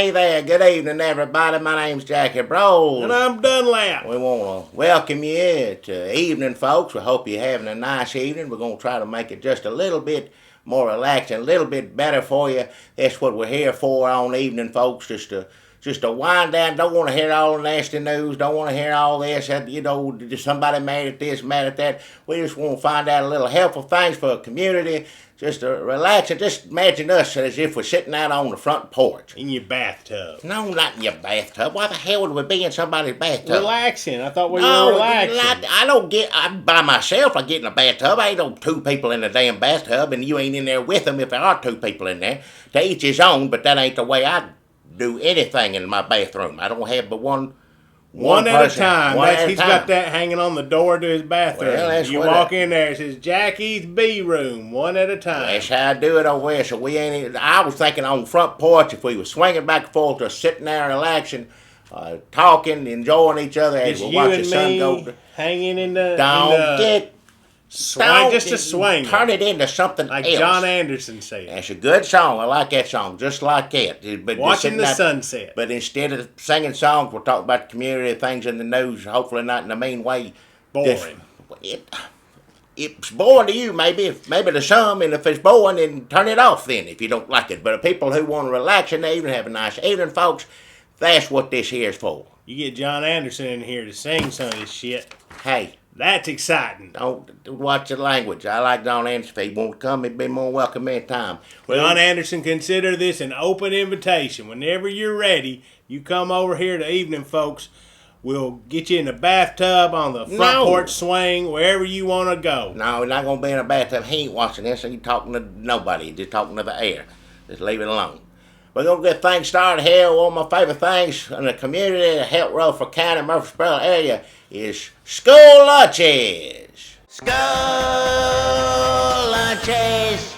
Hey there, good evening everybody. My name's Jackie Bros. And I'm Dunlap. We want to welcome you to Evening, folks. We hope you're having a nice evening. We're going to try to make it just a little bit more relaxing, a little bit better for you. That's what we're here for on Evening, folks, just to wind down. Don't want to hear all the nasty news. Don't want to hear all this, somebody mad at this, mad at that. We just want to find out a little helpful things for the community. Just to relax and just imagine us as if we're sitting out on the front porch. In your bathtub. No, not in your bathtub. Why the hell would we be in somebody's bathtub? Relaxing. I thought we were relaxing. I don't get, I'm by myself. I get in a bathtub. I ain't no two people in the damn bathtub, and you ain't in there with them if there are two people in there. To each his own, but that ain't the way I do anything in my bathroom. I don't have but one at a time. He's got that hanging on the door to his bathroom. Well, you walk in there, it says Jackie's B room, one at a time. That's how I do it over here. So we ain't even, I was thinking on the front porch, if we were swinging back and forth, just sitting there and relaxing, talking, enjoying each other as we watch the sun go. Hanging in the Just a swing. Turn it into something like else. John Anderson said. That's a good song. I like that song, just like that. But watching the sunset. But instead of singing songs, we'll talk about the community, things in the news, hopefully not in a mean way. Boring. It's boring to you, maybe to some, and if it's boring, then turn it off then if you don't like it. But the people who want to relax and they even have a nice evening, folks, that's what this here is for. You get John Anderson in here to sing some of this shit. Hey. That's exciting. Don't watch the language. I like John Anderson. If he won't come, he'd be more welcome anytime. John Anderson, consider this an open invitation. Whenever you're ready, you come over here to Evening, folks. We'll get you in the bathtub, on the front porch swing, wherever you want to go. No, he's not going to be in a bathtub. He ain't watching this. He's talking to nobody. He's just talking to the air. Just leave it alone. We're going to get things started here. One of my favorite things in the community, the Help Road for County, Murfreesboro area, is school lunches. School lunches.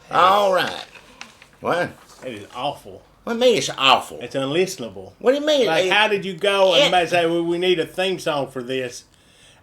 All right. What? That is awful. What do you mean it's awful? It's unlistenable. What do you mean? Like, how did you go and say, well, we need a theme song for this?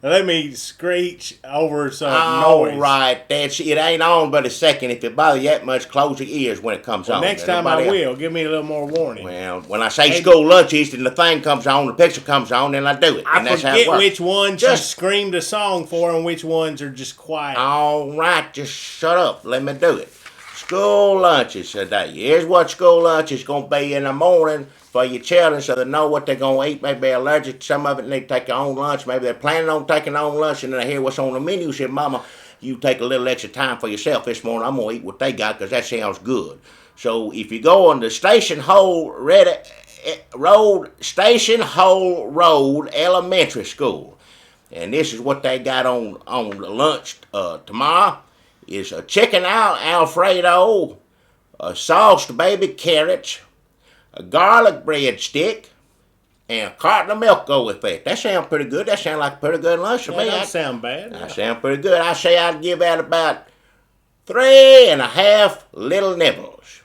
Let me screech over some noise. All right, it ain't on but a second. If it bothers you that much, close your ears when it comes on. Next time I will. Give me a little more warning. Well, when I say school lunches and the thing comes on, the picture comes on, then I do it. I forget which ones you screamed a song for and which ones are just quiet. All right, just shut up. Let me do it. School lunches today. Here's what school lunch is going to be in the morning for your children so they know what they're going to eat. Maybe they're allergic to some of it and they take their own lunch. Maybe they're planning on taking their own lunch and then they hear what's on the menu. Say, Mama, you take a little extra time for yourself this morning. I'm going to eat what they got because that sounds good. So if you go on the Station Hole Road Elementary School, and this is what they got on lunch tomorrow, is a chicken Alfredo, a sauced baby carrots, a garlic breadstick, and a carton of milk go with that. That sounds pretty good. That sounds like a pretty good lunch to me. That doesn't sound bad. That sounds pretty good. I say I'd give that about 3.5 little nibbles.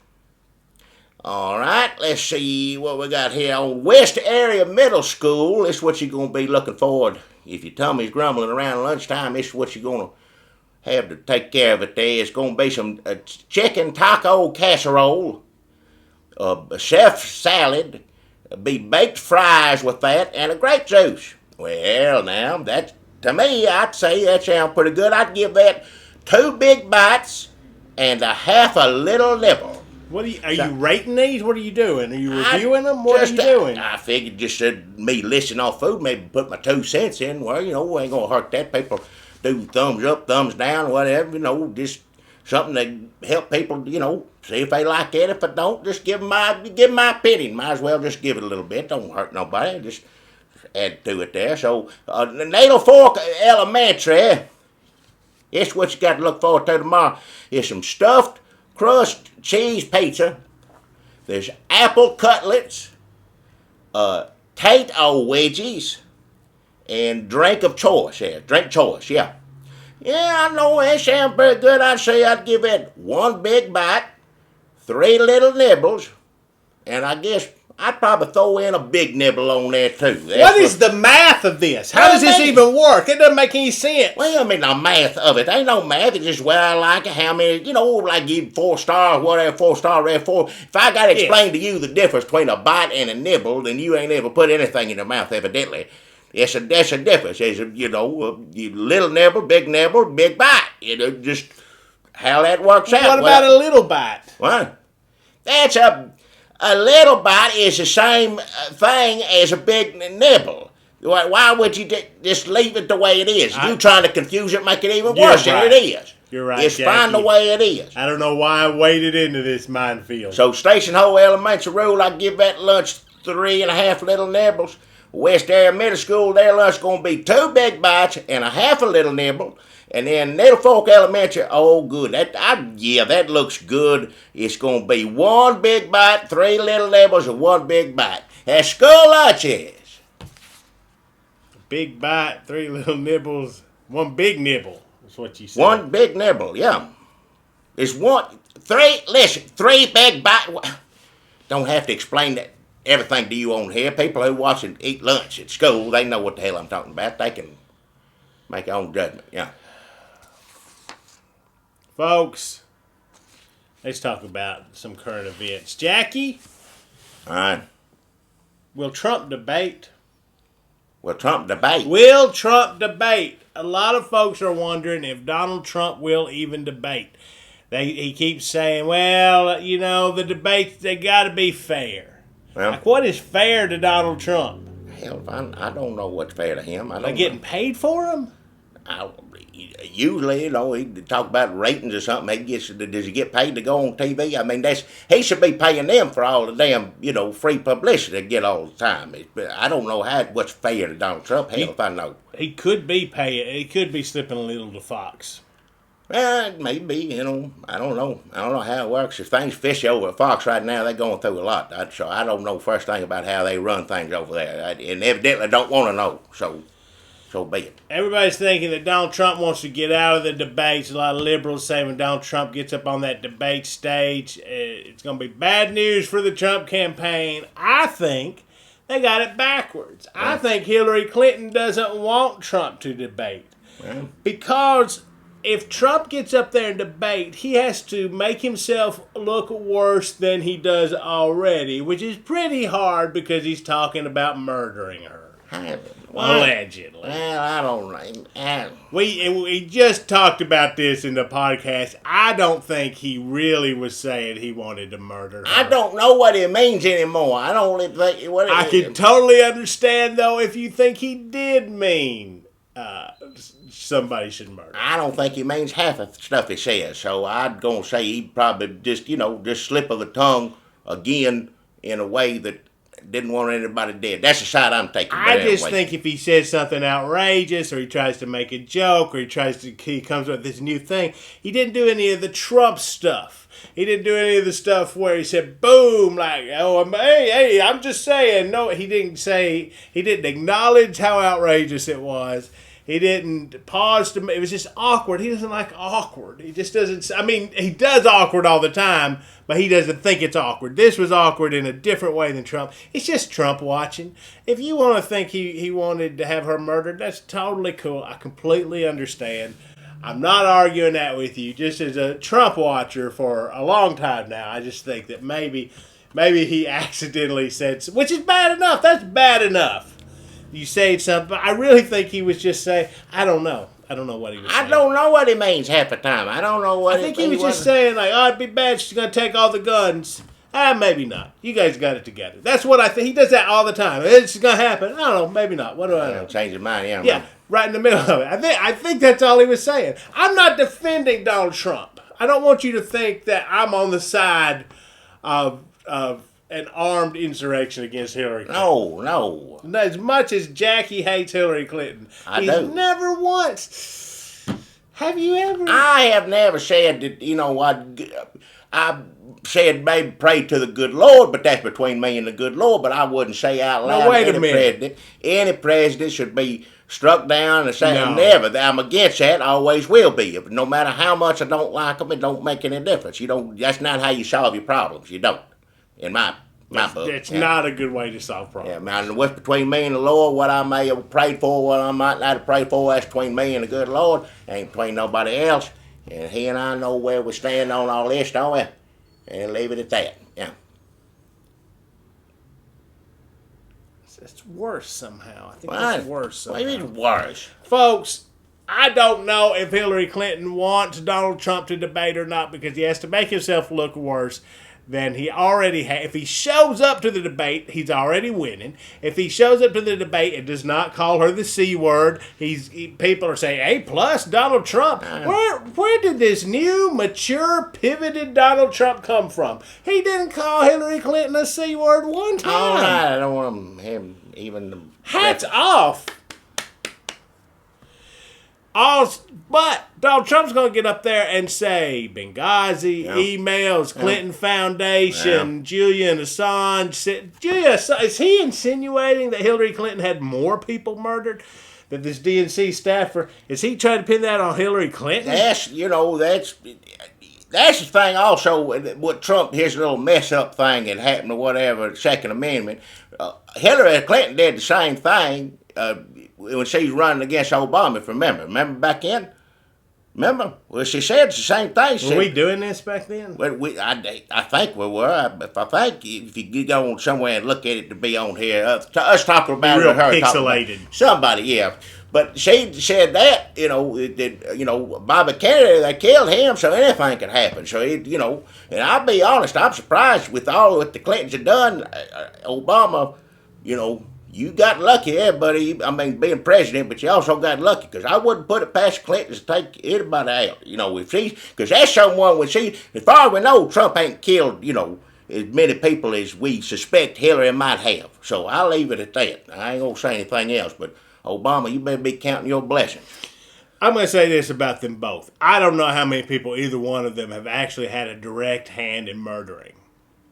All right, let's see what we got here on West Area Middle School. This is what you're going to be looking forward. If your tummy's grumbling around lunchtime, this is what you're going to have to take care of it there. It's going to be some chicken taco casserole, a chef salad, be baked fries with that, and a grape juice. Well, now, to me, I'd say that sounds pretty good. I'd give that 2 big bites and a half a little nibble. Are you rating these? What are you doing? Are you reviewing them? What are you doing? I figured just me listing off food, maybe put my 2 cents in. Well, we ain't going to hurt that. People do thumbs up, thumbs down, whatever, just something to help people, see if they like it. If I don't, just give my opinion. Might as well just give it a little bit. Don't hurt nobody. Just add to it there. So, the Natal Fork Elementary, it's what you got to look forward to tomorrow. Is some stuffed crust cheese pizza. There's apple cutlets, tato wedgies, and drink choice. Yeah. Yeah, I know it sounds pretty good. I'd say I'd give it 1 big bite, 3 little nibbles, And I guess I'd probably throw in a big nibble on there too. What is the math of this? How does this even work? It doesn't make any sense. Well, I mean, the math of it. Ain't no math. It's just where I like it, how many, like you 4 stars, whatever, 4-star, red 4. If I got to explain to you the difference between a bite and a nibble, then you ain't ever put anything in your mouth, evidently. That's a difference. There's a little nibble, big bite. Just how that works out. What about a little bite? What? That's a little bite is the same thing as a big nibble. Why would you just leave it the way it is? You trying to confuse it, make it even worse than it is. You're right, It's Jackie. fine the way it is. I don't know why I waded into this minefield. So Station Hole Elementary Rule, I give that lunch 3.5 little nibbles. West Area Middle School, their lunch going to be 2 big bites and a half a little nibble. And then Little Folk Elementary, oh good, that looks good. It's going to be 1 big bite, 3 little nibbles, and 1 big bite. That's school lunch is. Big bite, 3 little nibbles, 1 big nibble. That's what you said. 1 big nibble, yeah. It's 3 big bites. Don't have to explain that everything to you on here. People who watch and eat lunch at school, they know what the hell I'm talking about. They can make their own judgment, yeah. Folks, let's talk about some current events. Jackie? All right. Will Trump debate? Will Trump debate? Will Trump debate? A lot of folks are wondering if Donald Trump will even debate. He keeps saying, well, the debates, they got to be fair. Well, like, what is fair to Donald Trump? Hell, I don't know what's fair to him. They getting paid for him? Usually, he talk about ratings or something. Does he get paid to go on TV? I mean, he should be paying them for all the damn, free publicity they get all the time. I don't know what's fair to Donald Trump. Hell, if I know. He could be paying. He could be slipping a little to Fox. Well, maybe, I don't know. I don't know how it works. If things fishy over at Fox right now, they're going through a lot. So I don't know first thing about how they run things over there. And evidently don't want to know. So be it. Everybody's thinking that Donald Trump wants to get out of the debates. A lot of liberals say when Donald Trump gets up on that debate stage, it's going to be bad news for the Trump campaign. I think they got it backwards. I think Hillary Clinton doesn't want Trump to debate. Because if Trump gets up there and debate, he has to make himself look worse than he does already, which is pretty hard because he's talking about murdering her. Allegedly. Well, I don't know. We just talked about this in the podcast. I don't think he really was saying he wanted to murder her. I don't know what it means anymore. I don't think what it I can totally understand, though, if you think he did mean somebody should murder. I don't think he means half of the stuff he says. So I'm going to say he probably just slip of the tongue again in a way that didn't want anybody dead. That's the side I'm taking. I just think if he says something outrageous, or he tries to make a joke, or he comes up with this new thing, he didn't do any of the Trump stuff. He didn't do any of the stuff where he said, boom, like, hey, I'm just saying. No, he didn't acknowledge how outrageous it was. He didn't pause it was just awkward. He doesn't like awkward. He just doesn't, he does awkward all the time, but he doesn't think it's awkward. This was awkward in a different way than Trump. It's just Trump watching. If you want to think he wanted to have her murdered, that's totally cool. I completely understand. I'm not arguing that with you. Just as a Trump watcher for a long time now, I just think that maybe he accidentally said, which is bad enough. That's bad enough. You say something, but I really think he was just saying, I don't know. I don't know what he was saying. I don't know what he means half the time. I don't know what I think he was just saying, like, it'd be bad, she's going to take all the guns. Maybe not. You guys got it together. That's what I think. He does that all the time. It's going to happen. I don't know. Maybe not. What do I know? Change his mind. Yeah, right in the middle of it. I think that's all he was saying. I'm not defending Donald Trump. I don't want you to think that I'm on the side of an armed insurrection against Hillary Clinton. No. As much as Jackie hates Hillary Clinton, he's never once. Have you ever? I have never said that, I said maybe pray to the good Lord, but that's between me and the good Lord, but I wouldn't say out loud. Now, wait a minute. Any president should be struck down and say, never. I'm against that, always will be. No matter how much I don't like them, it don't make any difference. That's not how you solve your problems. You don't. In my My book. That's not a good way to solve problems. Yeah, man, what's between me and the Lord, what I may have prayed for, what I might not have prayed for, that's between me and the good Lord. Ain't between nobody else. And he and I know where we stand on all this, don't we? And leave it at that. Yeah. It's worse somehow. I think it's worse somehow. What is worse? Folks, I don't know if Hillary Clinton wants Donald Trump to debate or not because he has to make himself look worse than he already has. If he shows up to the debate, he's already winning. If he shows up to the debate and does not call her the C word, people are saying, hey, plus Donald Trump. Where did this new, mature, pivoted Donald Trump come from? He didn't call Hillary Clinton a C word one time. All right, I don't want him even... Hats off. But Donald Trump's going to get up there and say Benghazi, emails, Clinton Foundation, Julian Assange. Is he insinuating that Hillary Clinton had more people murdered? That this DNC staffer, is he trying to pin that on Hillary Clinton? That's the thing also, what Trump, his little mess up thing that happened or whatever, Second Amendment. Hillary Clinton did the same thing when she was running against Obama, if you remember. Remember back then? Remember? Well, she said the same thing. Were we doing this back then? Well, I think we were. If you go on somewhere and look at it to be on here, us talking about real it, her pixelated. Somebody, yeah. But she said that, Bobby Kennedy, they killed him, so anything could happen. So, and I'll be honest, I'm surprised with all that the Clintons had done. Obama, you got lucky there, buddy. I mean, being president, but you also got lucky because I wouldn't put it past Clinton to take anybody out. Because that's someone as far as we know, Trump ain't killed, as many people as we suspect Hillary might have. So I'll leave it at that. I ain't gonna say anything else, but Obama, you better be counting your blessings. I'm going to say this about them both. I don't know how many people either one of them have actually had a direct hand in murdering.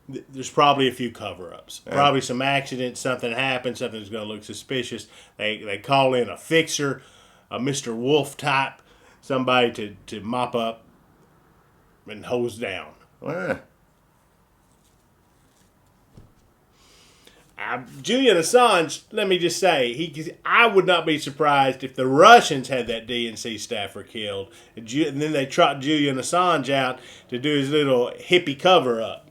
There's probably a few cover-ups. Yeah. Probably some accidents, something happened, something's going to look suspicious. They call in a fixer, a Mr. Wolf type, somebody to mop up and hose down. Yeah. Julian Assange, let me just say, I would not be surprised if the Russians had that DNC staffer killed, and then they trot Julian Assange out to do his little hippie cover-up.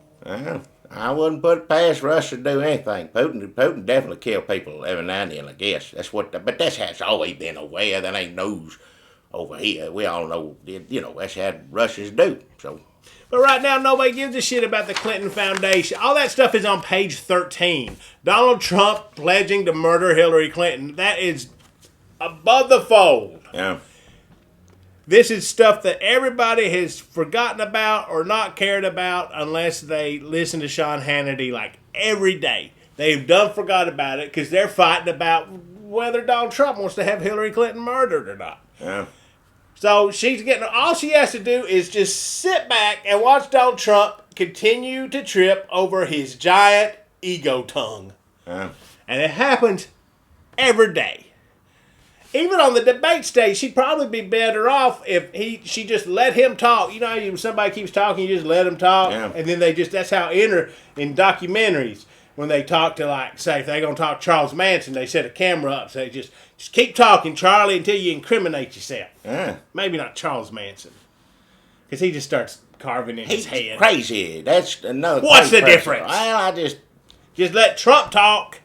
I wouldn't put it past Russia to do anything. Putin definitely kill people every now and then, I guess. But that's how it's always been over there. That ain't news over here. We all know, that's how Russians do. So. But right now, nobody gives a shit about the Clinton Foundation. All that stuff is on page 13. Donald Trump pledging to murder Hillary Clinton. That is above the fold. Yeah. This is stuff that everybody has forgotten about or not cared about unless they listen to Sean Hannity like every day. They've forgot about it because they're fighting about whether Donald Trump wants to have Hillary Clinton murdered or not. Yeah. So all she has to do is just sit back and watch Donald Trump continue to trip over his giant ego tongue. Yeah. And it happens every day. Even on the debate stage, she'd probably be better off if she just let him talk. When somebody keeps talking, you just let them talk. Yeah. And then that's how in documentaries, when they talk to, say, if they're going to talk Charles Manson, they set a camera up, say, just keep talking, Charlie, until you incriminate yourself. Yeah. Maybe not Charles Manson. Because he just starts carving in his head. Crazy. That's another What's the difference? Well, I just let Trump talk,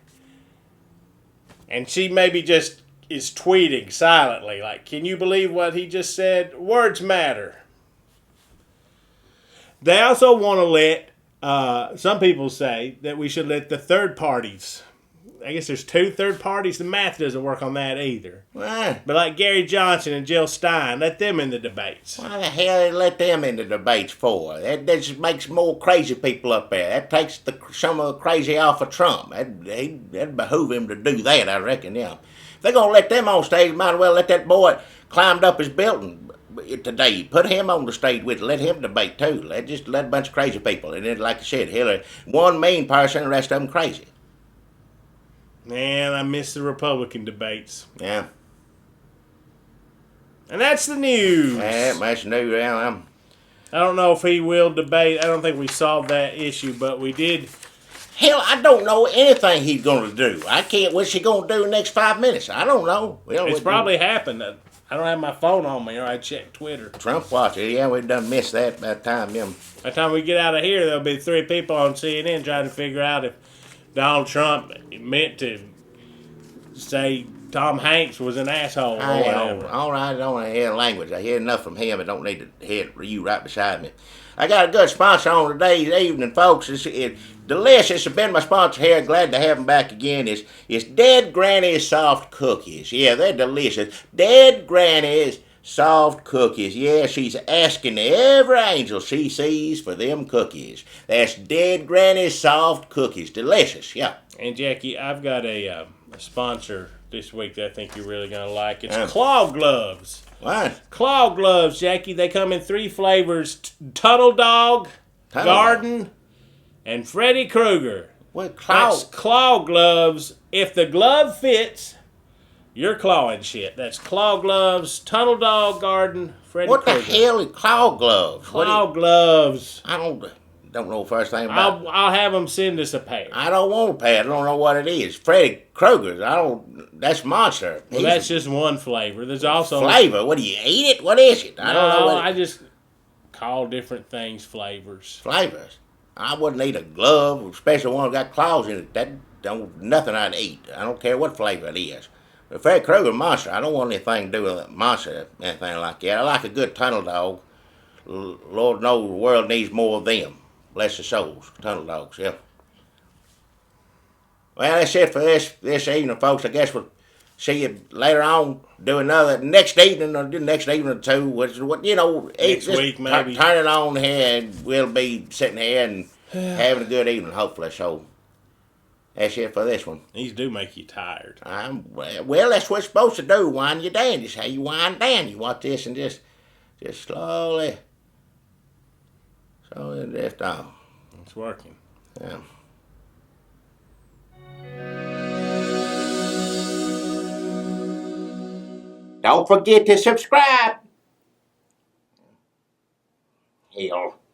and she maybe just is tweeting silently, can you believe what he just said? Words matter. They also want to let, some people say that we should let the third parties, I guess there's 2 third parties, the math doesn't work on that either. But like Gary Johnson and Jill Stein, let them in the debates. Why the hell they let them in the debates for? That just makes more crazy people up there. That takes some of the crazy off of Trump. That'd behoove him to do that, I reckon, yeah. If they're going to let them on stage, might as well let that boy climbed up his building today. Put him on the stage with it. Let him debate, too. Let a bunch of crazy people. And then, like I said, Hillary, one mean person, the rest of them crazy. Man, I miss the Republican debates. Yeah. And that's the news. Yeah, that's news. I don't know if he will debate. I don't think we solved that issue, but we did Hell, I don't know anything he's going to do. I can't. What's he going to do in the next 5 minutes? I don't know. Well, It's probably happened. I don't have my phone on me, or I check Twitter. Trump watch it. Yeah, we done missed that by the time them. By the time we get out of here, there'll be 3 people on CNN trying to figure out if Donald Trump meant to say Tom Hanks was an asshole or whatever. All right, I don't want to hear language. I hear enough from him. I don't need to hear you right beside me. I got a good sponsor on today's evening, folks. It's delicious. It's been my sponsor here. Glad to have him back again. It's Dead Granny's Soft Cookies. Yeah, they're delicious. Dead Granny's Soft Cookies. Yeah, she's asking every angel she sees for them cookies. That's Dead Granny's Soft Cookies. Delicious, yeah. And Jackie, I've got a sponsor this week that I think you're really going to like. It's Claw Gloves. What? Claw Gloves, Jackie. They come in 3 flavors: Tunnel Dog, Garden, and Freddy Krueger. What claw? That's Claw Gloves. If the glove fits, you're clawing shit. That's Claw Gloves, Tunnel Dog, Garden, Freddy Krueger. What the hell is claw gloves? Claw Gloves. I don't know the first thing about it. I'll have them send us a pair. I don't want a pair. I don't know what it is. Freddy Krueger's. That's monster. Well, that's just one flavor. There's also flavor. What do you eat it? What is it? I don't know. I just call different things flavors. Flavors. I wouldn't eat a glove, especially one that got claws in it. That don't nothing I'd eat. I don't care what flavor it is. But Freddy Krueger monster. I don't want anything to do with monster, anything like that. I like a good tunnel dog. Lord knows the world needs more of them. Bless their souls, tunnel dogs, yeah. Well, that's it for this evening, folks. I guess we'll see you later on. Do another next evening or next evening or two. Which Next week maybe. Turn it on here, and we'll be sitting here and having a good evening, hopefully. So that's it for this one. These do make you tired. Well, that's what it's supposed to do. Wind you down. Just how you wind down. You watch this and just slowly. So it drift off. It's working. Yeah. Don't forget to subscribe. Hell.